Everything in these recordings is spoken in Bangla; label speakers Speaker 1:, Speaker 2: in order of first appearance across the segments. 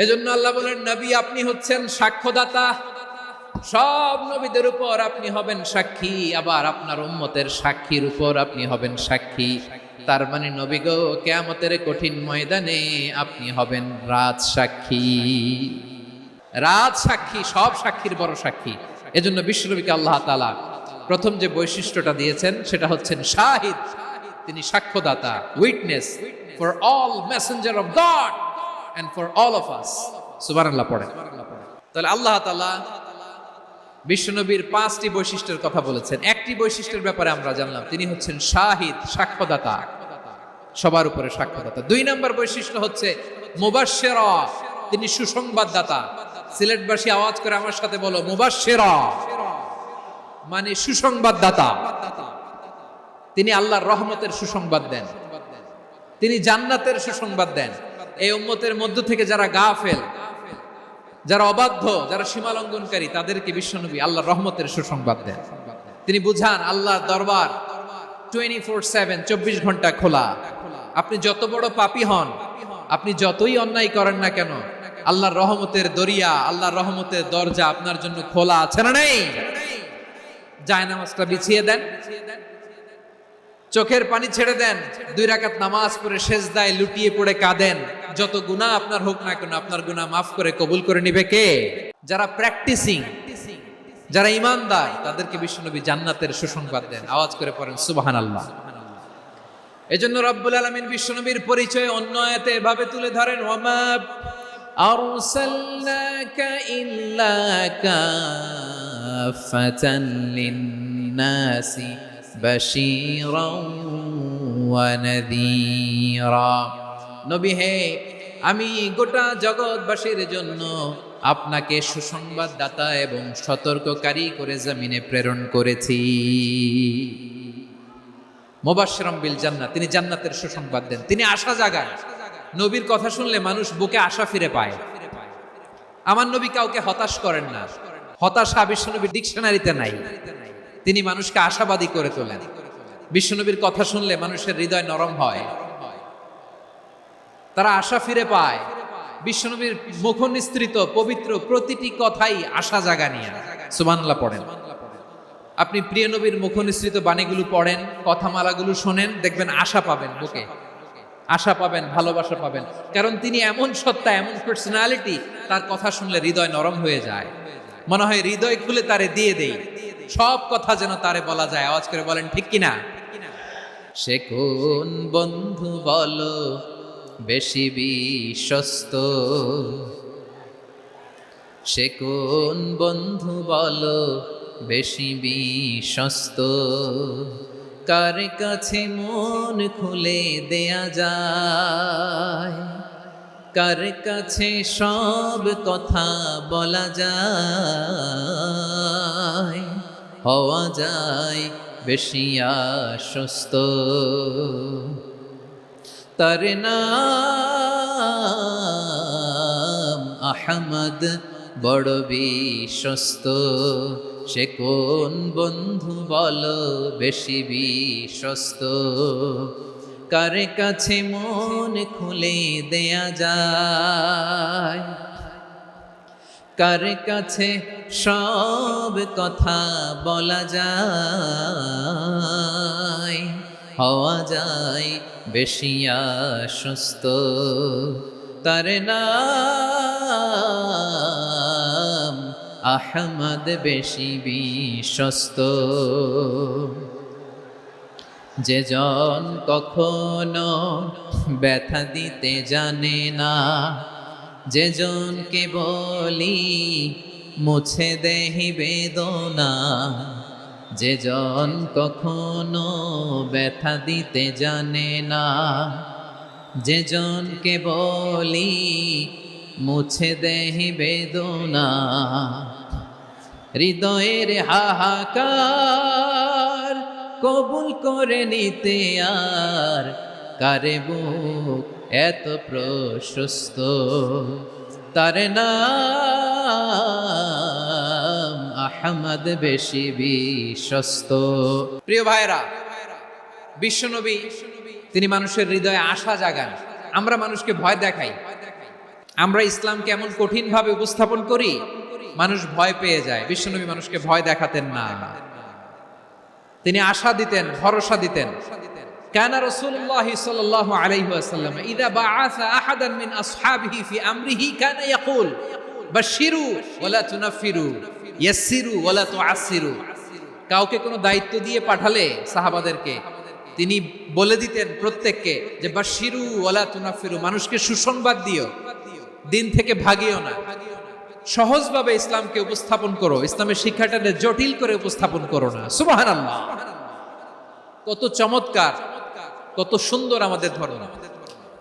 Speaker 1: এজন্য আল্লাহ বলেন, নবী আপনি হচ্ছেন সাক্ষ্যদাতা, সব নবীদের উপর আপনি হবেন সাক্ষী, আবার আপনার উম্মতের সাক্ষীর উপর আপনি হবেন সাক্ষী। তার মানে নবী গো, কিয়ামতের কঠিন ময়দানে আপনি হবেন রাজ সাক্ষী। রাজ সাক্ষী, সব সাক্ষীর বড় সাক্ষী। এজন্য বিশ্বনবীকে আল্লাহ তাআলা প্রথম যে বৈশিষ্ট্যটা দিয়েছেন সেটা হচ্ছেন শাহিদ। তিনি সাক্ষ্যদাতা, witness for all messenger of God and for all of us. সুবহানাল্লাহ পড়ে। তাহলে আল্লাহ তাআলা বিশ্বনবীর 5টি বৈশিষ্ট্যের কথা বলেছেন। একটি বৈশিষ্ট্যের ব্যাপারে আমরা জানলাম, তিনি হচ্ছেন শাহিদ, সাক্ষ্যদাতা, সবার উপরে সাক্ষ্যদাতা। 2 নম্বর বৈশিষ্ট্য হচ্ছে মুবাশশিরা, তিনি সুসংবাদদাতা। সিলেটবাসী আওয়াজ করে আমার সাথে বলো, মুবাশশিরা মানে সুসংবাদদাতা। তিনি আল্লাহর রহমতের সুসংবাদ দেন, তিনি জান্নাতের সুসংবাদ দেন। এই উম্মতের মধ্য থেকে যারা গাফেল, যারা অবাধ্য, যারা সীমালঙ্ঘনকারী, তাদেরকে বিশ্বনবী আল্লাহর রহমতের সুসংবাদ দেন। তিনি বুঝান আল্লাহর দরবার 24/7, 24 ঘন্টা খোলা। আপনি যত বড় পাপী হন, আপনি যতই অন্যায় করেন না কেন, আল্লাহর রহমতের দরিয়া, আল্লাহর রহমতের দরজা আপনার জন্য খোলা আছে না নেই? জায়নামাজটা বিছিয়ে দেন, চোখের পানি ছেড়ে দেন, 2 রাকাত নামাজ পড়ে সেজদায় লুটিয়ে পড়ে কাঁদেন। যত গুনাহ আপনার হোক না কেন, আপনার গুনাহ মাফ করে কবুল করে নিবে কে? যারা প্র্যাকটিসিং, যারা ঈমানদার, তাদেরকে বিশ্বনবী জান্নাতের সুসংবাদ দেন। আওয়াজ করে পড়েন সুবহানাল্লাহ। এজন্য রব্বুল আলামিন বিশ্বনবীর পরিচয় অন্য আয়াতে এভাবে তুলে ধরেন, ওয়ামা আরসালনাকা ইল্লা কাফাতান লিন-নাসি বাশীরাও ওয়া নাযীরা। নবী হে, আমি গোটা জগৎবাসীর জন্য আপনাকে সুসংবাদদাতা এবং সতর্ককারী করে জমিনে প্রেরণ করেছি। মুবাশশিরাম বিল জান্নাত, তিনি জান্নাতের সুসংবাদ দেন, তিনি আশা জাগান। নবীর কথা শুনলে মানুষ বুকে আশা ফিরে পায়। আমার নবী কাউকে হতাশ করেন না, হতাশা বিশ্বনবীর ডিকশনারিতে নাই। তিনি মানুষকে আশাবাদী করে তোলেন। বিশ্বনবীর কথা শুনলে মানুষের হৃদয় নরম হয়, তারা আশা ফিরে পায়। বিশ্বনবীর মুখ নিঃসৃত পবিত্র প্রতিটি কথাই আশা জাগানিয়া। সুবহানাল্লাহ পড়েন। আপনি প্রিয় নবীর মুখ নিঃসৃত বাণীগুলো পড়েন, কথামালাগুলো শোনেন, দেখবেন আশা পাবেন, বুকে আশা পাবেন, ভালোবাসা পাবেন। কারণ তিনি এমন সত্তা, এমন পার্সোনালিটি, তার কথা শুনলে হৃদয় নরম হয়ে যায়। মনে হয় হৃদয় খুলে তারে দিয়ে দেই, সব কথা যেন তারে বলা যায়। আওয়াজ করে বলেন ঠিক কিনা? সে কোন বন্ধু বলো বেশি বিশ্বস্ত, সে কোন বন্ধু বলো বেশি বিশ্বস্ত, কার কাছে মন খুলে দেয়া যায়, কার কাছে সব কথা বলা যায়, হওয়া যায় বেশি আশ্বস্ত। তার নাম আহমদ, বড় বিশ্বস্ত। সে কোন বন্ধু বলো বেশি বিশ্বস্ত, কার কাছে মন খুলে দেয়া যায়, কার কাছে সব কথা বলা যায়, হওয়া যায় বেশি আশ্বস্ত। তার নাম আহমদ, বেশি বিশ্বস্ত। যে জন কখনো ব্যথা দিতে জানে না, যে জনকে বলি মুছে দেহি বেদনা, যে জন কখনো ব্যথা দিতে জানে না, যে জনকে বলি মুছে দেহি বেদনা, হৃদয়ের হাহাকার কবুল করে নিতে আর কারে বুক এত প্রশস্ত। তার নাম আহমদ, বেশি বিশ্বস্ত। প্রিয় ভাইরা, বিশ্বনবী তিনি মানুষের হৃদয়ে আশা জাগান। আমরা মানুষকে ভয় দেখাই, আমরা ইসলামকে এমন কঠিন ভাবে উপস্থাপন করি, মানুষ ভয় পেয়ে যায়। বিশ্বনবী মানুষকে ভয় দেখাতেন না, তিনি আশা দিতেন, ভরসা দিতেন। কানা রাসূলুল্লাহ সাল্লাল্লাহু আলাইহি ওয়াসাল্লাম ইযা বাআসা আহাদান মিন আসহাবিহি ফি আমরিহি কানা ইয়াকুল বাশশিরু ওয়ালা তুনাফিরু ইয়াসসিরু ওয়ালা তুআসসিরু। কাউকে কোনো দায়িত্ব দিয়ে পাঠালে সাহাবাদেরকে তিনি বলে দিতেন প্রত্যেককে যে বাশশিরু ওয়ালা তুনাফিরু, মানুষকে সুসংবাদ দিও, দিন থেকে ভাগিও না। সহজভাবে ইসলামকে উপস্থাপন করো, ইসলামের শিক্ষাটাকে জটিল করে উপস্থাপন করো না। সুবহানাল্লাহ, কত চমৎকার, কত সুন্দর আমাদের ধর্ম।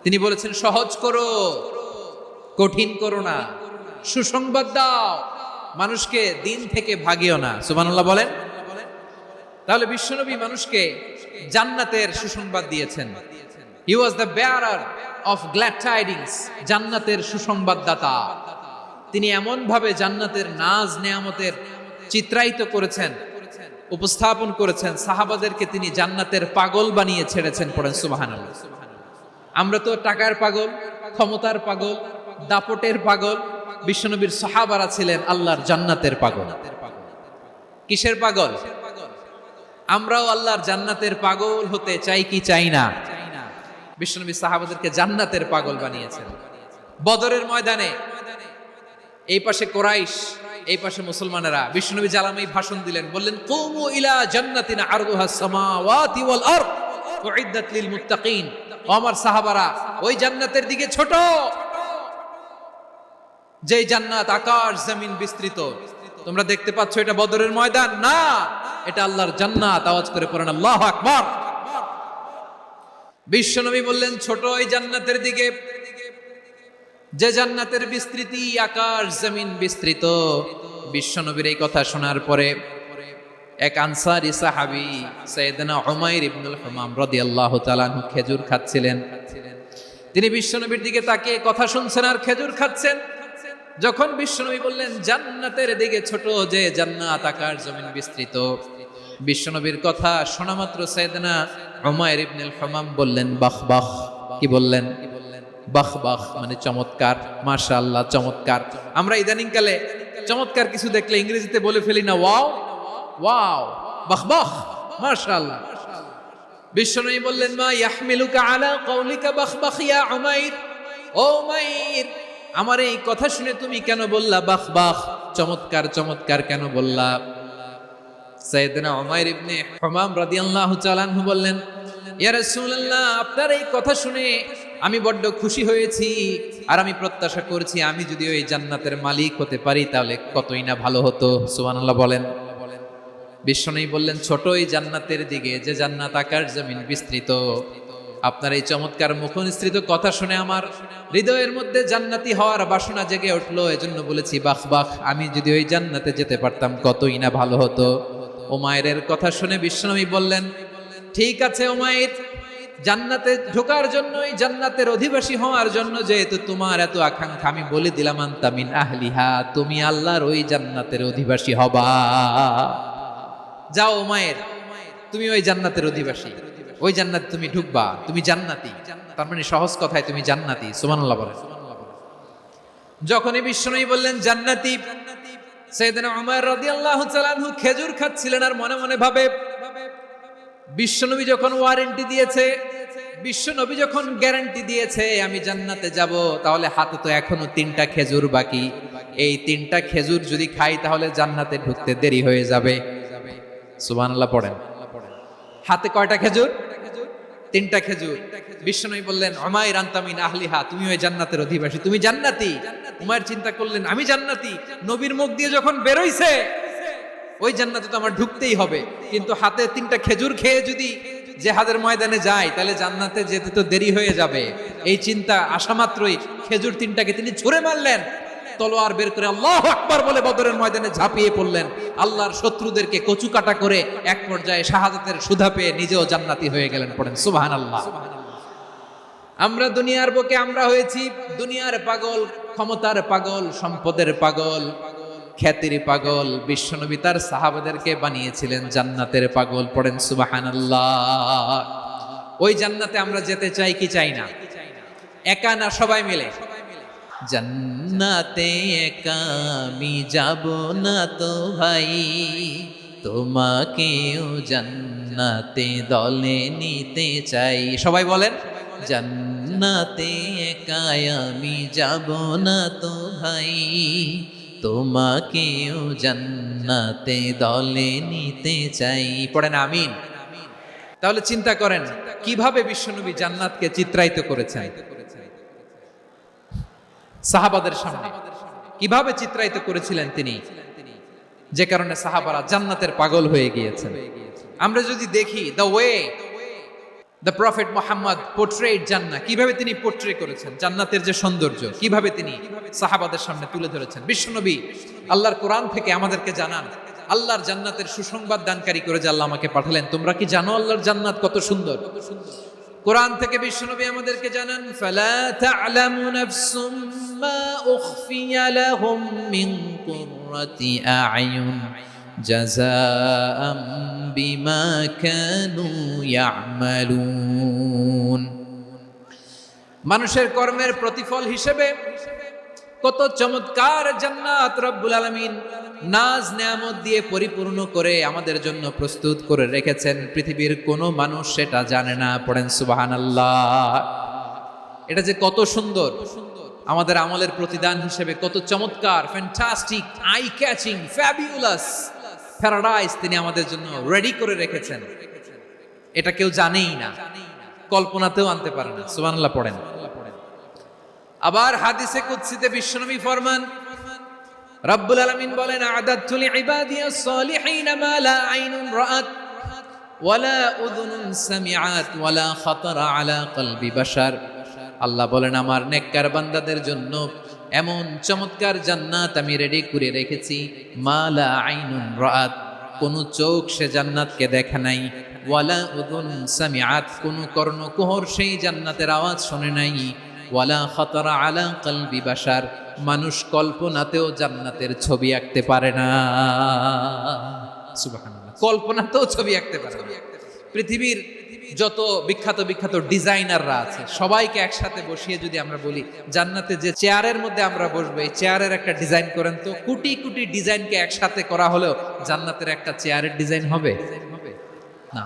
Speaker 1: তিনি বলেছেন সহজ করো, কঠিন করো না, সুসংবাদ দাও, মানুষকে দিন থেকে ভাগিও না। সুবহানাল্লাহ বলেন। তাহলে বিশ্বনবী মানুষকে জান্নাতের সুসংবাদ দিয়েছেন। He was the bearer of glad tidings, জান্নাতের সুসংবাদদাতা। তিনি এমন ভাবে জান্নাতের নাজ নেয়ামতের চিত্রায়িত করেছেন, উপস্থাপন করেছেন, সাহাবাদেরকে তিনি জান্নাতের পাগল বানিয়ে ছেড়েছেন। পড়েন সুবহানাল্লাহ। আমরা তো টাকার পাগল, ক্ষমতার পাগল, দাপটের পাগল। বিশ্বনবীর সাহাবারা ছিলেন আল্লাহর জান্নাতের পাগল। কিসের পাগল? আমরাও আল্লাহর জান্নাতের পাগল হতে চাই কি চাই না? বিশ্বনবী সাহাবাদেরকে জান্নাতের পাগল বানিয়েছেন। বদরের ময়দানে এই পাশে কোরাইশ, এই পাশে মুসলমানেরা। বিশ্বনবী জালামাই ভাষণ দিলেন, বললেন কুমু ইলা জান্নাতিন আরদুহাস সামাওয়াতি ওয়াল আরদ উইদ্দাত লিল মুত্তাকিন। ও আমার সাহাবারা, ওই জান্নাতের দিকে ছোট, যে জান্নাত আকাশ জমিন বিস্তৃত। তোমরা দেখতে পাচ্ছ এটা বদরের ময়দান না, এটা আল্লাহর জান্নাত। আওয়াজ করে পড়েন আল্লাহু আকবার। বিশ্বনবী বললেন ছোট ওই জান্নাতের দিকে, যে জান্নাতের বিস্তৃতি আকাশ জমিন বিস্তৃত। বিশ্বনবীর এই কথা শোনার পরে এক আনসারী সাহাবী সাইয়েদনা উমাইর ইবনুল হুমাম রাদিয়াল্লাহু তাআলা আনহু খেজুর খাচ্ছিলেন। তিনি বিশ্বনবীর দিকে তাকিয়ে কথা শুনছেন আর খেজুর খাচ্ছেন। যখন বিশ্বনবী বললেন জান্নাতের দিকে ছোট, যে জান্নাত আকাশ জমিন বিস্তৃত, বিশ্বনবীর কথা শোনা মাত্র সাইয়েদনা উমাইর ইবনুল হুমাম বললেন বাহ বাহ। কি বললেন? বাহ বাহ, মানে চমৎকার, মাশাআল্লাহ, চমৎকার। আমরা ইদানিং কালে চমৎকার কিছু দেখলে ইংরেজিতে বলে ফেলি না ওয়াও ওয়াও, বাহ বাহ, মাশাআল্লাহ। বিশ্বনবী বললেন মা ইয়াহমিলুকা আলা কওলিকা বাহ বাহ ইয়া উমাইর। ও উমাইর, আমার এই কথা শুনে তুমি কেন বললা বাহ বাহ, চমৎকার চমৎকার কেন বললা? সাইয়েদনা উমাইর ইবনে হুমাম রাদিয়াল্লাহু তাআলা আনহু বললেন ইয়া রাসূলুল্লাহ, আপনার এই কথা শুনে আমি বড্ড খুশি হয়েছি, আর আমি প্রত্যাশা করছি আমি যদি ওই জান্নাতের মালিক হতে পারি তাহলে কতই না ভালো হতো। সুবহানাল্লাহ বলেন। বিশ্বনবী বললেন ছোট ওই জান্নাতের দিকে, যে জান্নাত আকাশ জমিন বিস্তৃত। আপনার এই চমৎকার মুখনিসৃত কথা শুনে আমার হৃদয়ের মধ্যে জান্নাতি হওয়ার বাসনা জেগে উঠলো, এজন্য বলেছি বাহ বাহ, আমি যদি ওই জান্নাতে যেতে পারতাম কতই না ভালো হতো। উমাইরের কথা শুনে বিশ্বনবী বললেন ঠিক আছে উমাইর, জান্নাতে ঢোকার জন্য, এই জান্নাতের অধিবাসী হওয়ার জন্য যেহেতু তোমার এত আকাঙ্ক্ষা, আমি বলে দিলাম আনতা মিন আহলিহা, তুমি আল্লাহর ওই জান্নাতের অধিবাসী হবা। যাও উমাইর, তুমি ওই জান্নাতের অধিবাসী, ওই জান্নাতে তুমি ঢুকবা, তুমি জান্নাতি। তার মানে সহজ কথায় তুমি জান্নাতি। সুবহানাল্লাহ বলেন। যখনই বিশ্বনবী বললেন জান্নাতি, সাইয়েদনা উমর রাদিয়াল্লাহু তাআলা আনহু খেজুর খাচ্ছিলেন আর মনে মনে ভাবে বিশ্বনবী যখন ওয়ারেন্টি দিয়েছে, বিশ্বনবী যখন গ্যারান্টি দিয়েছে আমি জান্নাতে যাব, তাহলে হাতে তো এখনো 3টা খেজুর বাকি। এই 3টা খেজুর যদি খাই তাহলে জান্নাতে ঢুকতে দেরি হয়ে যাবে। সুবহানাল্লাহ পড়েন। হাতে কয়টা খেজুর? 3টা খেজুর। বিশ্বনবী বললেন উমাইর আনতা মিন আহলিহা, তুমি ওই জান্নাতের অধিবাসী, তুমি জান্নাতি। উমাইর চিন্তা করলেন আমি জান্নাতি, নবীর মুখ দিয়ে যখন বেরোইছে ওই জান্নাতে তো আমার ঢুকতেই হবে, কিন্তু হাতে 3টা খেজুর খেয়ে যদি জিহাদের ময়দানে যাই তাহলে জান্নাতে যেতে তো দেরি হয়ে যাবে। এই চিন্তা আসা মাত্রই খেজুর 3টাকে তিনি ছুঁড়ে মারলেন, তলোয়ার বের করে আল্লাহু আকবার বলে বদরের ময়দানে ঝাঁপিয়ে পড়লেন। আল্লাহর শত্রুদেরকে কচু কাটা করে এক পর্যায়ে শাহাদাতের সুধা পেয়ে নিজেও জান্নাতি হয়ে গেলেন। পড়েন সুবহানাল্লাহ। আমরা দুনিয়ার বুকে আমরা হয়েছি দুনিয়ার পাগল, ক্ষমতার পাগল, সম্পদের পাগল, খ্যাতির পাগল। বিশ্বনবী তার সাহাবাদেরকে বানিয়েছিলেন জান্নাতের পাগল। পড়েন সুবহানাল্লাহ। ওই জান্নাতে আমরা যেতে চাই কি চাই না? একা না সবাই মিলে? জান্নাতে একা আমি যাব না তো ভাই, তোমাকেও জান্নাতে দলে নিতে চাই। সবাই বলেন, জান্নাতে একা আমি যাব না তো ভাই, তোমাকেও জান্নাতে দলে নিতে চাই। পড়েন আমিন। তাহলে চিন্তা করেন কিভাবে বিশ্বনবী জান্নাতকে চিত্রায়িত করেছেন সাহাবাদের সামনে, কিভাবে চিত্রায়িত করেছিলেন তিনি, যে কারণে সাহাবারা জান্নাতের পাগল হয়ে গিয়েছেন। আমরা যদি দেখি the way the prophet Muhammad portrait জান্নাত, কিভাবে তিনি পোর্ট্রে করেছেন জান্নাতের যে সৌন্দর্য, কিভাবে তিনি সাহাবাদের সামনে তুলে ধরেছেন। বিশ্বনবী আল্লাহর কোরআন থেকে আমাদেরকে জানান, আল্লাহর জান্নাতের সুসংবাদ দানকারী করে যে আল্লাহ আমাকে পাঠালেন। তোমরা কি জানো আল্লাহর জান্নাত কত সুন্দর? কোরআন থেকে বিশ্বনবী আমাদেরকে জানান, ফালা তা'লামু নাফসুম মা উখফিয়া লাহুম মিন কুররাতি আ'য়ুন জাযাআম বিমা কানু ইয়া'মালুন। মানুষের কর্মের প্রতিফল হিসেবে কত চমৎকার জান্নাত রব্বুল আলামিন নাজ নেয়ামত দিয়ে পরিপূর্ণ করে আমাদের জন্য প্রস্তুত করে রেখেছেন। পৃথিবীর কোনো মানুষ সেটা জানে না। পড়েন সুবহানাল্লাহ। এটা যে কত সুন্দর, আমাদের আমলের প্রতিদান হিসেবে কত চমৎকার, fantastic, eye catching, fabulous paradise তিনি আমাদের জন্য রেডি করে রেখেছেন। এটা কেউ জানেই না, কল্পনাতেও আনতে পারে না। সুবহানাল্লাহ পড়েন। আবার হাদিসে কুদসিতে বিশ্বনবী ফরমান, রব্বুল আলামিন বলেন, আ'দাদতু লিইবাদিয়াস সালিহিন মা লা আইনুন রাআত ওয়ালা উযুনুন সামিআত ওয়ালা খাতারা আলা কলবি বাশার। আল্লাহ বলেন, আমার নেককার বান্দাদের জন্য এমন চমৎকার জান্নাত আমি রেডি করে রেখেছি, মা লা আইনুন রাআত, কোন চোখ সে জান্নাতকে দেখে নাই, ওয়ালা উযুন সামিআত, কোন কর্ণকুহর সেই জান্নাতের আওয়াজ শুনে নাই, ওয়ালা খাতারা আলা কলবি বাশার, মানুষ কল্পনাতেও জান্নাতের ছবি আঁকতে পারে না। সুবহানাল্লাহ, কল্পনাতেও ছবি আঁকতে পারে না। পৃথিবীর যত বিখ্যাত বিখ্যাত ডিজাইনাররা আছে সবাইকে একসাথে বসিয়ে যদি আমরা বলি জান্নাতে যে চেয়ারের মধ্যে আমরা বসবো, এই চেয়ারের একটা ডিজাইন করেন তো, কোটি কোটি ডিজাইনকে একসাথে করা হলেও জান্নাতের একটা চেয়ারের ডিজাইন হবে না।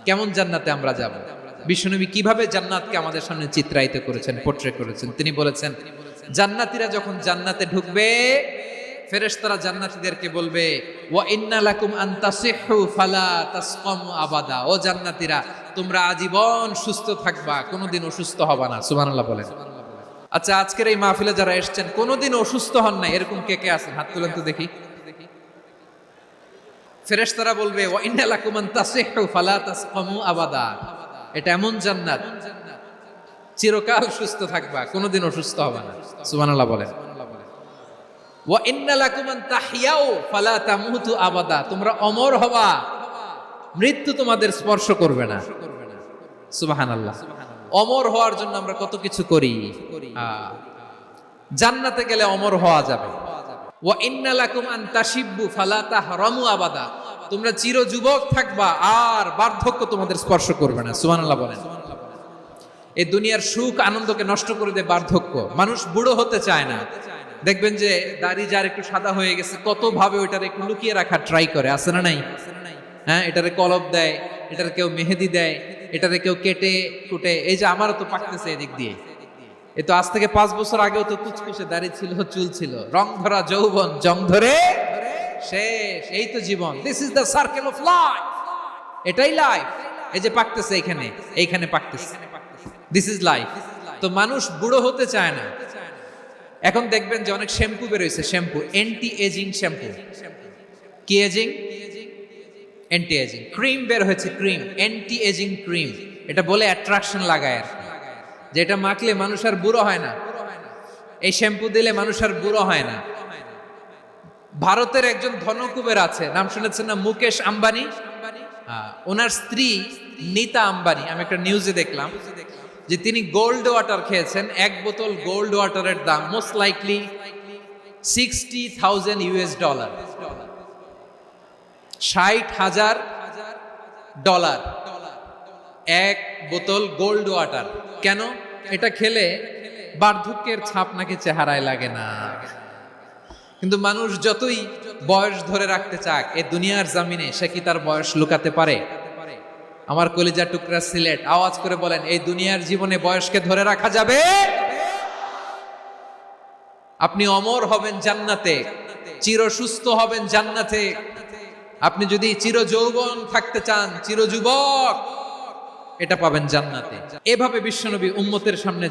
Speaker 1: কেমন জান্নাতে আমরা যাব? বিশ্বনবী কিভাবে জান্নাতকে আমাদের সামনে চিত্রায়িত করেছেন, পোর্ট্রে করেছেন। তিনি বলেছেন, জান্নাতীরা যখন জান্নাতে ঢুকবে, ফেরেশতারা জান্নাতীদেরকে বলবে, ওয়া ইন্না লাকুম আন তাসিহু ফালা তাসকামু আবাদা। ও জান্নাতীরা, তোমরা আজীবন সুস্থ থাকবা, কোনোদিন অসুস্থ হবা না। সুবহানাল্লাহ বলেন। আচ্ছা, আজকের এই মাহফিলে যারা এসেছেন কোনোদিন অসুস্থ হন না, এরকম কে কে আছেন? হাত তুলেন তো দেখি। ফেরেশতারা বলবে, ওয়া ইন্না লাকুম আন তাসিহু ফালা তাসকামু আবাদা। এটা এমন জান্নাত, চিরকাল সুস্থ থাকবা, কোনোদিন অসুস্থ হবে না। সুবহানাল্লাহ বলেন। ওয়া ইন্না লাকুম আন তাহইয়াউ ফালা তামুতু আবাদা, তোমরা অমর হবা, মৃত্যু তোমাদের স্পর্শ করবে না। সুবহানাল্লাহ। অমর হওয়ার জন্য আমরা কত কিছু করি, জান্নাতে গেলে অমর হওয়া যাবে। ওয়া ইন্না লাকুম আন তাশিব্বু ফালা তাহরামু আবাদা, তোমরা চির যুবক থাকবা, আর বার্ধক্য তোমাদের স্পর্শ করবে না। সুবহানাল্লাহ বলেন। এই দুনিয়ার সুখ আনন্দকে নষ্ট করে দেয় বার্ধক্য। মানুষ বুড়ো হতে চায় না। দেখবেন যে দাড়ি যার একটু সাদা হয়ে গেছে, কত ভাবে ওইটার একটু লুকিয়ে রাখার ট্রাই করে, আছে না নাই? হ্যাঁ, এটারে কলব দেয়, এটারে কেউ মেহেদি দেয়, এটারে কেউ কেটে কুটে। এই যে আমারও তো পাকতেছে এদিক দিয়ে, এ তো আজ থেকে 5 বছর আগেও তো কুচকুচে দাড়ি ছিল, চুল ছিল, রং ধরা যৌবন জং ধরে শেষ। এই তো জীবন। This is the circle of life. এটাই লাইফ। এই যে পাকতেছে এইখানে, এইখানে পাকতেছে, দিস ইজ লাইফ। তো মানুষ বুড়ো হতে চায় না। এখন দেখবেন যে অনেক শ্যাম্পু বেরোইছে, শ্যাম্পু অ্যান্টি এজিং শ্যাম্পু। কি এজিং? Anti aging. ক্রিম বের হয়েছে, ক্রিম, অ্যান্টি এজিং ক্রিম। এটা বলে অ্যাট্রাকশন লাগায় আর কি, যে এটা মাখলে মানুষ আর বুড়ো হয় না, এই শ্যাম্পু দিলে মানুষ আর বুড়ো হয় না। ভারতের একজন ধনকুবের আছে, নাম শুনেছেন না? মুকেশ আম্বানি। ওনার স্ত্রী নীতা আম্বানি, আমি একটা নিউজে দেখলাম যে তিনি গোল্ড ওয়াটার খেয়েছেন। এক বোতল গোল্ড ওয়াটারের দাম মোস্ট লাইকলি $60,000 $60,000 এক বোতল গোল্ড ওয়াটার। কেন? এটা খেলে বার্ধক্যের ছাপ নাকি চেহারায় লাগে না, কিন্তু মানুষ যতই বয়স ধরে রাখতে চাক এই দুনিয়ার জামিনে সে কি তার বয়স লুকাতে পারে? আমার কলিজা টুকরা সিলেট, আওয়াজ করে বলেন, এই দুনিয়ার জীবনে বয়সকে ধরে রাখা যাবে? আপনি অমর হবেন জান্নাতে, চির সুস্থ হবেন জান্নাতে। আপনি যদি চির যৌবন থাকতে চান, চির যুবক, এটা পাবেন জান্নাতে। এভাবে বিশ্বনবী উম্মতের সামনে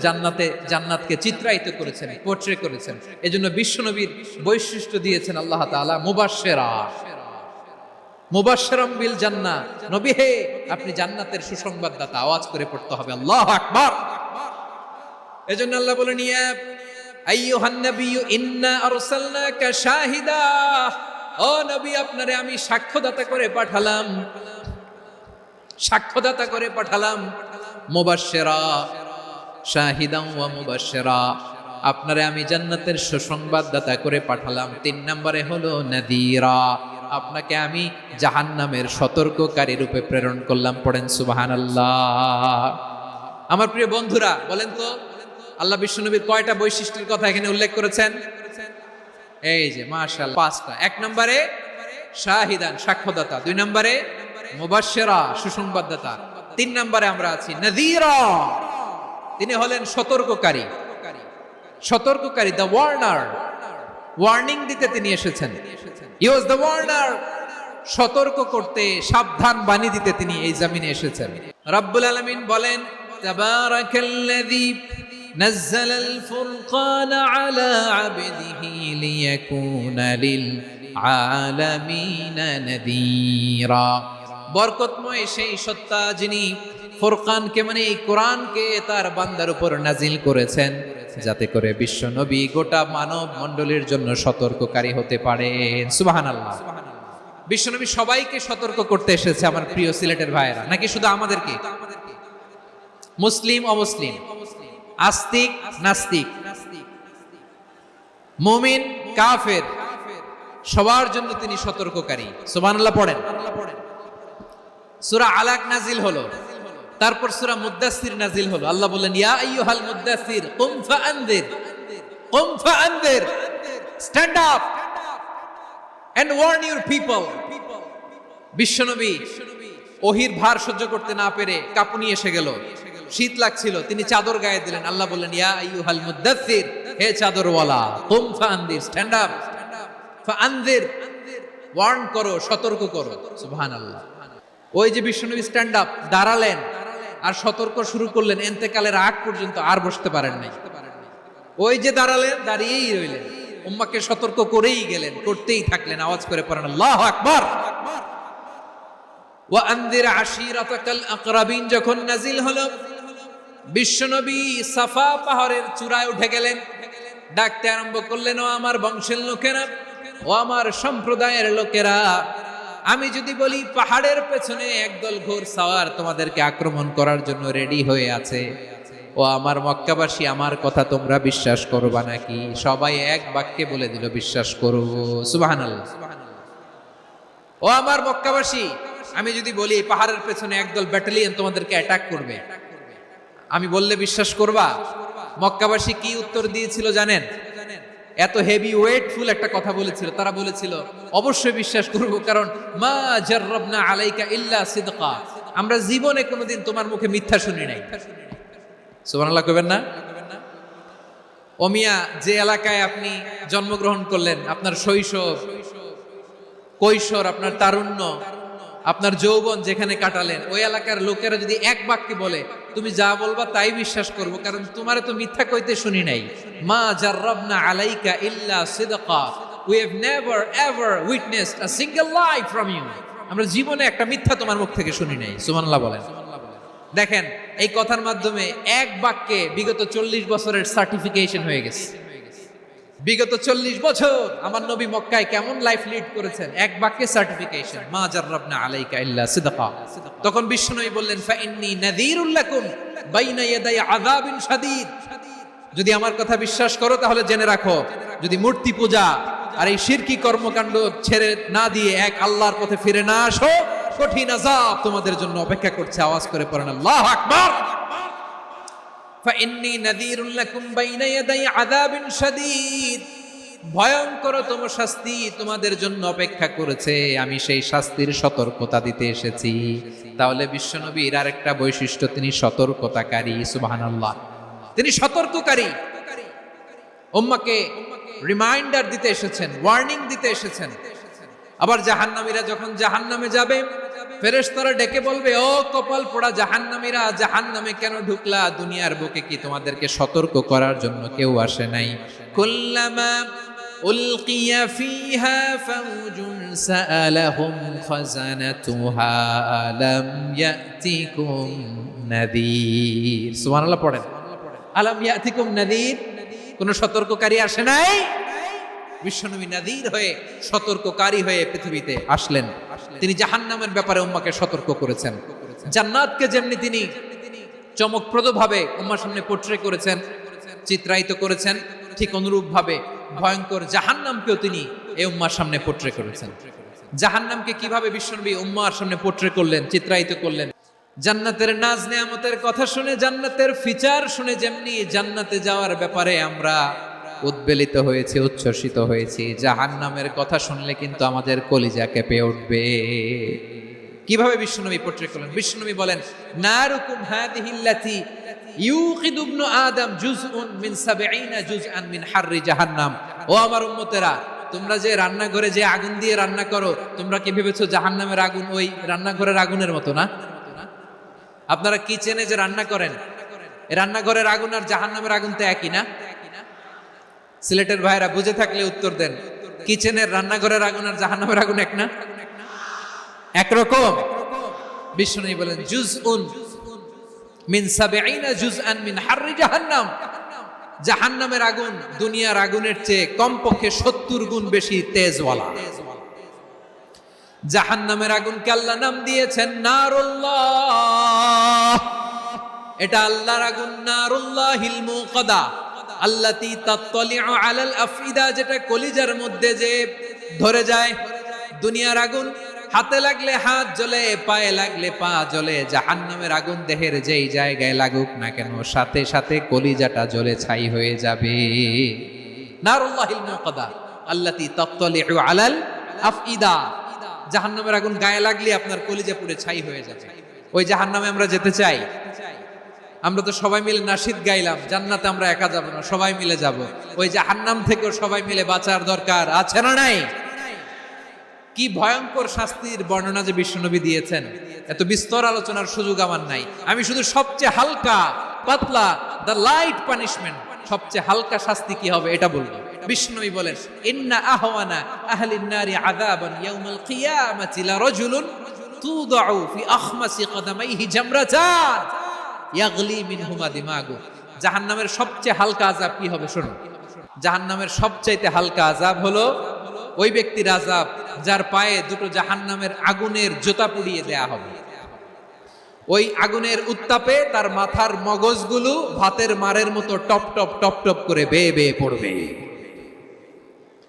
Speaker 1: জান্নাতকে চিত্রায়িত করেছেন, পোর্ট্রে করেছেন। এজন্য বিশ্বনবীর বৈশিষ্ট্য দিয়েছেন আল্লাহ তাআলা মুবাশশিরাম বিল জান্নাহ। নবী হে, আপনি জান্নাতের সুসংবাদদাতা। আওয়াজ করে পড়তে হবে আল্লাহু আকবার। এজন্য আল্লাহ বলেন, ইয়া আইয়ুহান নাবিয়্যু ইন্না আরসালনাকা শাহিদা, ও নবী আপনারে আমি সাক্ষ্যদাতা করে পাঠালাম, সাক্ষ্যদাতা করে পাঠালাম। মুবাশশিরা শাহিদান ওয়া মুবাশশিরা, আপনারে আমি জান্নাতের সুসংবাদদাতা করে পাঠালাম। 3 নম্বরে হলো নাযীরা, আপনাকে আমি জাহান্নামের সতর্ককারী রূপে প্রেরণ করলাম। পড়েন সুবহানাল্লাহ। আমার প্রিয় বন্ধুরা, বলেন তো আল্লাহ বিশ্বনবীর কয়টা বৈশিষ্ট্যের কথা এখানে উল্লেখ করেছেন? এই যে মাশাআল্লাহ 5টা। 1 নম্বরে শাহিদান, সাক্ষ্যদাতা। 2 নম্বরে মুবাশশিরা, সুসংবাদদাতা। 3 নম্বরে আমরা আছি নাযীরা, তিনি হলেন সতর্ককারী। সতর্ককারী, দ্য ওয়ার্নার, ওয়ার্নিং দিতে তিনি এসেছেন। হি ওয়াজ দ্য ওয়ার্নার, সতর্ক করতে, সাবধান বাণী দিতে তিনি এই জমিনে এসেছেন। রব্বুল আলামিন বলেন, তাবারাকাল্লাযী নাযালাল ফুরকানা আলা আবদিহি লিয়াকুনা লিল আলামিনা নাযীরা। বরকতময় সেই সত্তা যিনি ফুরকানকে মানে এই কোরআনকে তার বান্দার উপর নাজিল করেছেন, যাতে করে বিশ্ব নবী গোটা মানব মণ্ডলীর জন্য সতর্ককারী হতে পারেন। সুবহানাল্লাহ। বিশ্ব নবী সবাইকে সতর্ক করতে এসেছে আমার প্রিয় সিলেটের ভাইয়েরা, নাকি শুধু আমাদেরকে? মুসলিম অমুসলিম, আস্তিক নাস্তিক, মুমিন কাফের, সবার জন্য তিনি সতর্ককারী। সুবহানাল্লাহ পড়েন। সূরা আলাক নাজিল হলো, তারপর সূরা মুদ্দাসসির নাজিল হলো। আল্লাহ বললেন, ইয়া আইয়ুহাল মুদ্দাসসির কুম ফাআনদির, কুম ফাআনদির, stand up and warn your people. বিশ্বনবী ওহীর ভার সহ্য করতে না পেরে কাঁপুনি এসে গেল, শীত লাগছিল, তিনি চাদর গায়ে দিলেন। আল্লাহ বললেন, ইয়া আইয়ুহাল মুদ্দাসসির, হে চাদরওয়ালা, কুম ফাআনদির, স্ট্যান্ড আপ, ফাআনদির, ওয়ার্ন করো, সতর্ক করো। সুবহানাল্লাহ। ওই যে বিশ্বনবী স্ট্যান্ড আপ, দাঁড়ালেন আর সতর্ক শুরু করলেন, এন্তেকালের আগ পর্যন্ত আর বসতে পারেন নাই। ওই যে দাঁড়ালেন, দাঁড়িয়েই রইলেন, উম্মাহকে সতর্ক করেই গেলেন, করতেই থাকলেন। আওয়াজ করে পড়েন আল্লাহু আকবার। ওয়া আনদির আশিরাতাকাল আকরাবিন যখন নাজিল হলো, বিশ্বনবী সাফা পাহাড়ের চূড়ায় উঠে গেলেন, ডাকতে আরম্ভ করলেন, ও আমার বংশের লোকেরা, ও আমার সম্প্রদায়ের লোকেরা, আমি যদি বলি পাহাড়ের পেছনে একদল ঘোর সাওয়ার তোমাদেরকে আক্রমণ করার জন্য রেডি হয়ে আছে, ও আমার মক্কাবাসী, আমার কথা তোমরা বিশ্বাস করবা নাকি? সবাই এক বাক্যে বলে দিল, বিশ্বাস করব। সুবহানাল্লাহ। ও আমার মক্কাবাসী, আমি যদি বলি পাহাড়ের পেছনে একদল ব্যাটালিয়ন তোমাদেরকে অ্যাটাক করবে, আমি বললে বিশ্বাস করবা? মক্কাবাসী কি উত্তর দিয়েছিল জানেন? এত হেভি ওয়েটফুল একটা কথা বলেছিল। তারা বলেছিল, অবশ্যই বিশ্বাস করব, কারণ মা জাররাবনা আলাইকা ইল্লা সিদকা, আমরা জীবনে কোনোদিন তোমার মুখে মিথ্যা শুনি নাই। সুবহানাল্লাহ কইবেন না? ও মিয়া, যে এলাকায় আপনি জন্মগ্রহণ করলেন, আপনার শৈশব, কৈশোর, আপনার তারুণ্য, আপনার যৌবন যেখানে কাটালেন, ওই এলাকার লোকেরা যদি এক বাক্যে বলে, তুমি যা বলবা তাই বিশ্বাস করব, কারণ তোমারে তো মিথ্যা কইতে শুনি নাই। মা জাররাবনা আলাইকা ইল্লা সিদকা, we have never ever witnessed a single lie from you, আমরা জীবনে একটা মিথ্যা তোমার মুখ থেকে শুনি নাই। সুবহানাল্লাহ বলেন। দেখেন, এই কথার মাধ্যমে এক বাক্যে বিগত 40 বছরের সার্টিফিকেশন হয়ে গেছে। বিগত 40 বছর আমার নবী মক্কায় কেমন লাইফ লিড করেছেন, এক বাক্যে সার্টিফিকেশন, মা জাররাবনা আলাইকা ইল্লা সিদকা। তখন বিশ্বনবী বললেন, ফাইন্নী নাযীরুল লাকুম বাইনা ইয়াদাই আযাবিন শাদীদ, যদি আমার কথা বিশ্বাস করো তাহলে জেনে রাখো, যদি মূর্তি পূজা আর এই শিরকি কর্মকাণ্ড ছেড়ে না দিয়ে এক আল্লাহর পথে ফিরে না আসো, কঠিন আযাব তোমাদের জন্য অপেক্ষা করছে। আওয়াজ করে পড়েন আল্লাহু আকবার। ফাইন্নী নাযীরুন লাকুম বাইনা ইয়াদাই আযাবিন শাদীদ, ভয়ঙ্করতম শাস্তি তোমাদের জন্য অপেক্ষা করেছে, আমি সেই শাস্তির সতর্কতা দিতে এসেছি। তাহলে বিশ্বনবীর আরেকটা বৈশিষ্ট্য, তিনি সতর্কতাকারী। সুবহানাল্লাহ, তিনি সতর্ককারী। উম্মাহকে রিমাইন্ডার দিতে এসেছেন, ওয়ার্নিং দিতে এসেছেন। আবার জাহান্নামীরা যখন জাহান্নামে যাবে, ফেরেশতারা ডেকে বলবে, ও কপাল পোড়া জাহান্নামীরা, জাহান্নামে কেন ঢুকলা? দুনিয়ার বুকে কি তোমাদেরকে সতর্ক করার জন্য কেউ আসে নাই? কুল্লামা উলকিয়া ফিহা ফাউজুন সাআলাহুম খাযানাতুহা আলাম ইয়াতিকুম নাযীর। সুবহানাল্লাহ পড়েন, আলাম ইয়াতিকুম নাযীর, কোন সতর্ককারী আসে নাই? বিশ্বনবী নাযীর হয়ে, সতর্ককারী হয়ে পৃথিবীতে আসলেন। তিনি জাহান্নামের ব্যাপারে উম্মাহকে সতর্ক করেছেন। জান্নাতকে যেমনি তিনি চমকপ্রদভাবে উম্মাহর সামনে পোট্রে করেছেন, চিত্রায়িত করেছেন, ঠিক অনুরূপ ভাবে ভয়ঙ্কর জাহান্নামকেও তিনি এই উম্মাহর সামনে পোট্রে করেছেন। জাহান্নামকে কিভাবে বিশ্বনবী উম্মাহর সামনে পোট্রে করলেন, চিত্রায়িত করলেন? জান্নাতের নাজ নেয়ামতের কথা শুনে, জান্নাতের ফিচার শুনে যেমনি জান্নাতে যাওয়ার ব্যাপারে আমরা উদ্বেলিত হয়েছি, উচ্ছ্বসিত হয়েছি, জাহান্নামের কথা শুনলে কিন্তু আমাদের কলিজা কেঁপে উঠবে। কিভাবে বিশ্বনবী পোট্রে করলেন? বিশ্বনবী বলেন, নারুকুম হাযিহিল্লাতী ইউকিদু ইবনু আদম জুজউন মিন ৭০ জুজআন মিন হাররি জাহান্নাম। ও আমার উম্মতেরা, তোমরা যে রান্নাঘরে যে আগুন দিয়ে রান্না করো, তোমরা কি ভেবেছো জাহান্নামের আগুন ওই রান্নাঘরের আগুনের মতো? না। আপনারা কিচেনে যে রান্না করেন, এই রান্নাঘরের আগুন আর জাহান্নামের আগুন তো একই না? সিলেটের ভাইরা বুঝে থাকলে উত্তর দেন, কিচেনের রান্নাঘরের আগুন আর জাহান্নামের আগুন এক না? একরকম। বিশ্বনবী বলেন, জুজউন মিন ৭০ জুজআন মিন হাররি জাহান্নাম। জাহান্নামের আগুন দুনিয়ার আগুনের চেয়ে কমপক্ষে ৭০ গুণ বেশি তেজওয়ালা। জাহান্নামের আগুনকে আল্লাহ নাম দিয়েছেন নারুল্লাহ। এটা আল্লাহর আগুন, নারুল্লাহিল মুকাদা আল্লাতী তাত্তালিউ আলাল আফইদা, যেটা কলিজার মধ্যে যে ধরে যায়। দুনিয়ার আগুন হাতে লাগলে হাত জ্বলে, পায়ে লাগলে পা জ্বলে। জাহান্নামের আগুন দেহের যেই জায়গায় লাগুক না কেন, সাথে সাথে কলিজাটা জ্বলে ছাই হয়ে যাবে। নারুল্লাহিল মুকাদা আল্লাতী তাত্তালিউ আলাল আফইদা। জাহান্নামের আগুন গায়ে লাগলে আপনার কলিজা পুড়ে ছাই হয়ে যাবে। ওই জাহান্নামে আমরা যেতে চাই? আমরা তো সবাই মিলে নাশিদ গাইলাম, জান্নাতে আমরা একা যাব না, সবাই মিলে যাব। ওই জাহান্নাম থেকেও সবাই মিলে বাঁচার দরকার আছে না নাই? কি ভয়ঙ্কর শাস্তির বর্ণনা যে বিশ্বনবী দিয়েছেন, এত বিস্তর আলোচনার সুযোগ আমার নাই। আমি শুধু সবচেয়ে হালকা পাতলা, দ্য লাইট পানিশমেন্ট, সবচেয়ে হালকা শাস্তি কি হবে এটা বলবো। বিশ্বনবী বলেন, ইন্না আহওয়ানা আহলিন নারি আযাবান ইয়াউমাল কিয়ামাতি লারাজুলুন তুদাউ ফি আখমাসি কদামাইহি জামরাতান ইয়াগলি মিনহুমা দিমাগু। জাহান্নামের সবচেয়ে হালকা আযাব কি হবে শুনুন। জাহান্নামের সবচাইতে হালকা আযাব হলো ওই ব্যক্তির আযাব যার পায়ে দুটো জাহান্নামের আগুনের জুতা পুড়িয়ে দেয়া হবে। ওই আগুনের উত্তাপে তার মাথার মগজগুলো ভাতের মারের মতো টপ টপ টপ টপ করে বেয়ে বেয়ে পড়বে।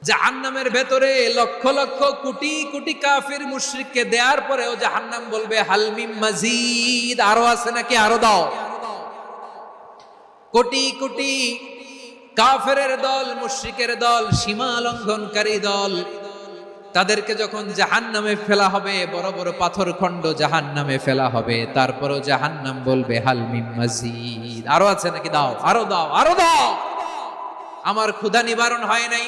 Speaker 1: জাহান্নামের ভেতরে লক্ষ লক্ষ কোটি কোটি কাফির মুশরিককে দেওয়ার পরেও জাহান্নাম বলবে, হাল মিন মাজিদ, আরো আছে নাকি, আরো দাও। কোটি কোটি কাফেরের দল, মুশরিকের দল, সীমা লঙ্ঘনকারী দল, তাদেরকে যখন জাহান্নামে ফেলা হবে, বড় বড় পাথর খণ্ড জাহান্নামে ফেলা হবে, তারপরও জাহান্নাম বলবে, হাল মিন মাজিদ, আরো আছে নাকি, দাও, আরো দাও, আরো দাও। আমার ক্ষুধা নিবারণ হয় নাই।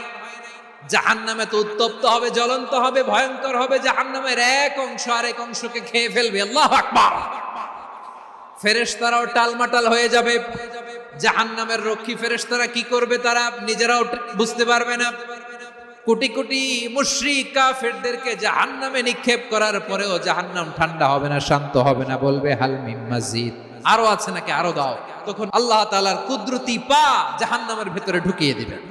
Speaker 1: জাহান্নামে তো উত্তপ্ত হবে, জ্বলন্ত হবে, ভয়ঙ্কর হবে। জাহান্নামের এক অংশ আরেক অংশকে খেয়ে ফেলবে। আল্লাহু আকবার। ফেরেশতারাও টালমাটাল হয়ে যাবে। জাহান্নামের রক্ষী ফেরেশতারা কি করবে তারা নিজেরাও বুঝতে পারবে না। কোটি কোটি মুশরিক কাফেরদেরকে জাহান্নামে নিক্ষেপ করার পরেও জাহান্নাম ঠান্ডা হবে না, শান্ত হবে না, বলবে হাল মিন মাজিদ, আরো আছে নাকি, আরো দাও। তখন আল্লাহ তাআলার কুদরতি পা জাহান্নামের ভিতরে ঢুকিয়ে দিবেন।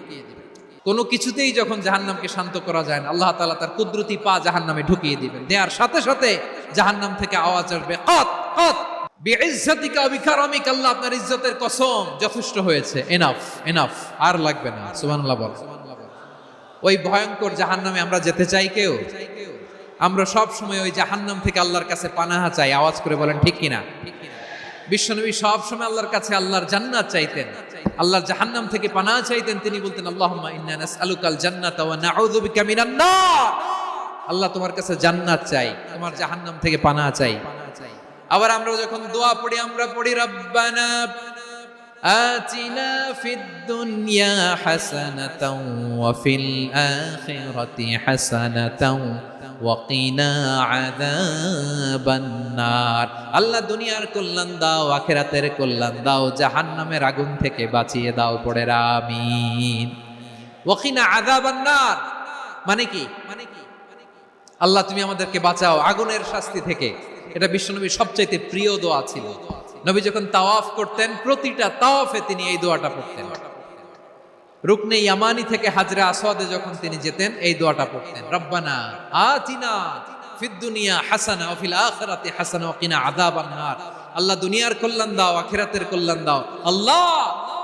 Speaker 1: কোনো কিছুতেই যখন জাহান্নামকে শান্ত করা যায় না, আল্লাহ তাআলা তার কুদরতি পা জাহান্নামে ঢুকিয়ে দিবেন। দেওয়ার সাথে সাথে জাহান্নাম থেকে আওয়াজ আসবে, কত কত বিইজ্জাতিকা ওয়া বিকারামিক, আল্লাহ আপনার ইজ্জতের কসম, যথেষ্ট হয়েছে, এনাফ এনাফ, আর লাগবে না। সুবহানাল্লাহ বল। ওই ভয়ঙ্কর জাহান্নামে আমরা যেতে চাই কেউ? আমরা সব সময় ওই জাহান্নাম থেকে আল্লাহর কাছে পানাহা চাই। আওয়াজ করে বলেন ঠিক কিনা? বিশ্বনবী সব সময় আল্লাহর কাছে আল্লাহর জান্নাত চাইতেন, আল্লাহর জাহান্নাম থেকে পানাহ চাইতেন। তিনি বলতেন আল্লাহুম্মা ইন্না নাসআলুকাল জান্নাতা ওয়া নাউযু বিকা মিনান নার। আল্লাহ তোমার কাছে জান্নাত চাই, তোমার জাহান্নাম থেকে পানাহ চাই। আবার আমরা যখন দোয়া পড়ি আমরা পড়ি রব্বানা আতিনা ফিদ দুনিয়া হাসানাতাও ওয়া ফিল আখিরাতি হাসানাতাও ওয়া কিনা আযাবান নার। আল্লাহ দুনিয়ার কল্যাণ দাও, আখিরাতের কল্যাণ দাও, জাহান্নামের আগুন থেকে বাঁচিয়ে দাও। পড়ে আমিন। ওয়া কিনা আযাবান নার মানে কি? আল্লাহ তুমি আমাদেরকে বাঁচাও আগুনের শাস্তি থেকে। এটা বিশ্বনবীর সবচাইতে প্রিয় দোয়া ছিল। নবী যখন তাওয়াফ করতেন প্রতিটা তাওয়াফে তিনি এই দোয়াটা পড়তেন। রুকনে ইয়ামানি থেকে হাজরা আসওয়াদে যখন তিনি যেতেন এই দোয়াটা পড়তেন, রব্বানা আতিনা ফিদ দুনিয়া হাসানা ওয়া ফিল আখিরাতি হাসানা ওয়া কিনা আযাবান নার। আল্লাহ দুনিয়ার কল্যাণ দাও, আখিরাতের কল্যাণ দাও। আল্লাহ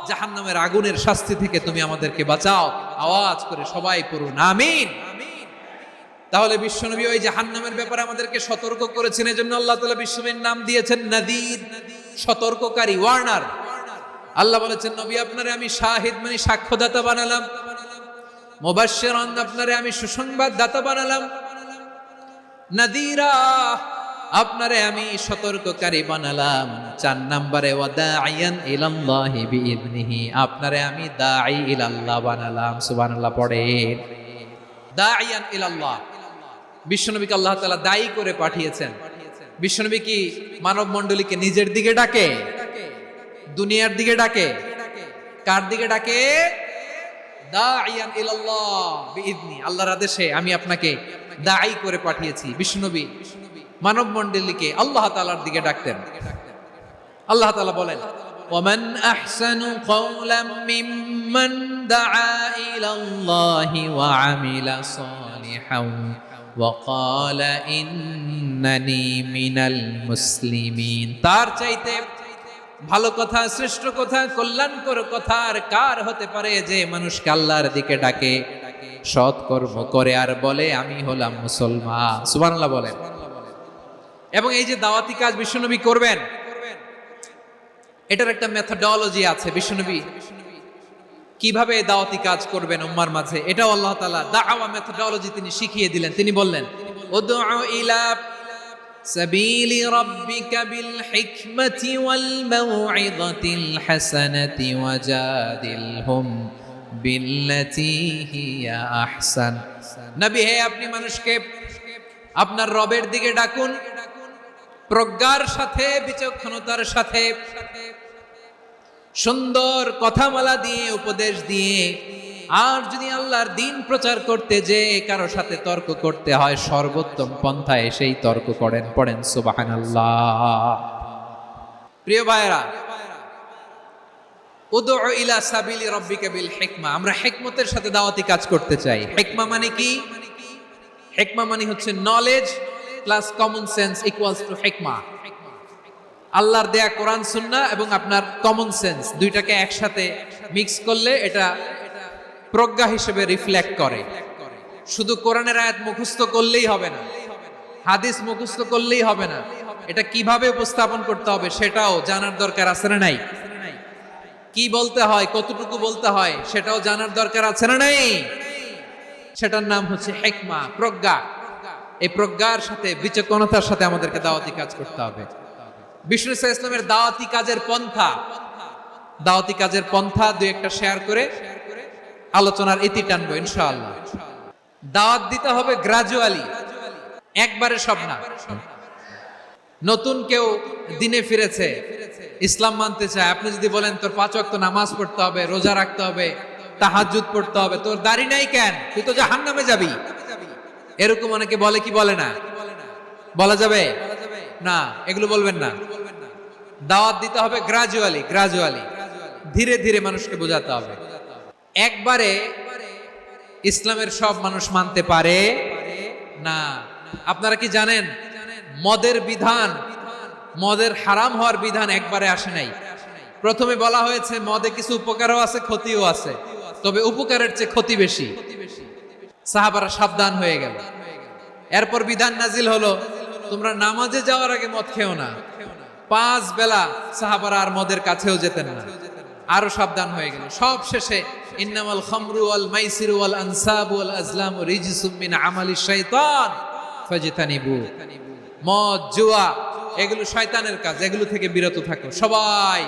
Speaker 1: জাহান্নামের আগুনের শাস্তি থেকে তুমি আমাদেরকে বাঁচাও। আওয়াজ করে সবাই পড়ুন আমিন। তাহলে বিশ্বনবী ওই জাহান্নামের ব্যাপারে আমাদেরকে সতর্ক করেছেন, এজন্য আল্লাহ তাআলা বিশ্বনবীর নাম দিয়েছেন নাযীর, সতর্ককারী, ওয়ার্নার। আল্লাহ বলেছেন নবী আপনারে আমি শাহিদ মানে সাক্ষ্যদাতা বানালাম, মুবাশশিরান আপনারে আমি সুসংবাদ দাতা বানালাম, নাযীরা আপনারে আমি সতর্ককারী বানালাম। 4 নম্বরে ওয়া দাঈয়ান ইলাল্লাহি বিইذনিহি আপনারে আমি দাঈ ইলাল্লাহ বানালাম। সুবহানাল্লাহ পড়েন। দাঈয়ান ইলাল্লাহ, বিশ্বনবীকে আল্লাহ তাআলা দায়ী করে পাঠিয়েছেন। বিশ্বনবী কি মানব মণ্ডলীকে নিজের দিকে ডাকে, দুনিয়ার দিকে ডাকে? কার দিকে ডাকে? দাঈয়ান ইলাল্লাহ বিইذনি, আল্লাহর আদেশে আমি আপনাকে দায়ী করে পাঠিয়েছি। বিশ্বনবী মানব মণ্ডলীকে আল্লাহ তাআলার দিকে ডাকতেন। আল্লাহ তাআলা বলেন ওয়ামান আহসানু কওলাম মিম্মান দাআ ইলাল্লাহি ওয়া আমিলা সালিহান ওয়া ক্বালা ইন্নানি মিনাল মুসলিমিন। তার চাইতে ভালো কথা, শ্রেষ্ঠ কথা, কল্যাণকর কথা আর কার হতে পারে যে মানুষকে আল্লাহর দিকে ডাকে, সৎ কর্ম করে আর বলে আমি হলাম মুসলমান। সুবহানাল্লাহ বলেন। এবং এই যে দাওয়াতি কাজ বিশ্বনবী করবেন, এটার একটা মেথডোলজি আছে। বিশ্বনবী কিভাবে দাওয়াতি কাজ করবেন উম্মার মাঝে, এটাও আল্লাহ তাআলা দাওয়া মেথডোলজি তিনি শিখিয়ে দিলেন। তিনি বললেন উদউ ইলা সাবিলি রাব্বিকা বিল হিকমাতি ওয়াল মাউইযাতিল হাসানাতি ওয়াজাদিলহুম বিল্লাতী হিয়া আহসান। নবী হে আপনি মানুষকে আপনার রবের দিকে ডাকুন প্রজ্ঞার সাথে, বিচক্ষণতার সাথে, সুন্দর কথামালা দিয়ে, উপদেশ দিয়ে। আর যদি আল্লাহর দ্বীন প্রচার করতে যে কারো সাথে তর্ক করতে হয়, সর্বোত্তম পন্থায় সেই তর্ক করেন। পড়েন সুবহানাল্লাহ। প্রিয় ভাইরা, উদউ ইলা সাবিলি রাব্বিকা বিল হিকমা, আমরা হিকমতের সাথে দাওয়াতি কাজ করতে চাই। হিকমা মানে কি? হিকমা মানে হচ্ছে knowledge plus common sense equals to হিকমা। আল্লাহর দেয়া কোরআন সুন্নাহ এবং আপনার কমন সেন্স দুইটাকে একসাথে মিক্স করলে এটা প্রজ্ঞা হিসেবে রিফ্লেক্ট করে। শুধু কোরআনের আয়াত মুখস্থ করলেই হবে না, হাদিস মুখস্থ করলেই হবে না, এটা কিভাবে উপস্থাপন করতে হবে সেটাও জানার দরকার আছে না নাই? কি বলতে হয়, কতটুকু বলতে হয় সেটাও জানার দরকার আছে না নাই? সেটার নাম হচ্ছে হিকমা, প্রজ্ঞা। এই প্রজ্ঞার সাথে, বিচক্ষণতার সাথে আমাদেরকে দাওয়াতি কাজ করতে হবে। বিষ্ণু ইসলামের দাওয়াতি কাজের পন্থা দুই একটা শেয়ার করে আলোচনার ইতি টানবো ইনশাআল্লাহ। দাওয়াত দিতে হবে গ্রাজুয়ালি, একবারে সব না। নতুন কেউ দিনে ফিরেছে, ইসলাম মানতে চায়, আপনি যদি বলেন তোর 5 ওয়াক্ত নামাজ পড়তে হবে, রোজা রাখতে হবে, তাহাজ্জুদ পড়তে হবে, তোর দাড়ি নাই কেন, তুই তো জাহান্নামে যাবি, এরকম অনেকে বলে কি বলে না? বলা যাবে না, এগুলো বলবেন না। দাওয়াত দিতে হবে গ্রাজুয়ালি, ধীরে ধীরে মানুষকে বোঝাতে হবে। একবারে ইসলামের সব মানুষ মানতে পারে না। আপনারা কি জানেন মদের বিধান, মদের হারাম হওয়ার বিধান একবারে আসে নাই। প্রথমে বলা হয়েছে মদে কিছু উপকারও আছে, ক্ষতিও আছে, তবে উপকারের চেয়ে ক্ষতি বেশি। সাহাবারা সাবধান হয়ে গেল। এরপর বিধান নাজিল হলো তোমরা নামাজে যাওয়ার আগে মদ খেও না, 5 বেলা সাহাবারা আর মদের কাছেও যেতেন না, আরো সাবধান হয়ে গেল। সব শেষে ইন্নামাল খামরু ওয়াল মাইসিরু ওয়াল আনসাবু ওয়াল আজলামু রিজসুম মিন আমালিশ শাইতান ফাজতানিবু। মদ, জুয়া এগুলো শয়তানের কাজ, এগুলো থেকে বিরত থাকো সবাই।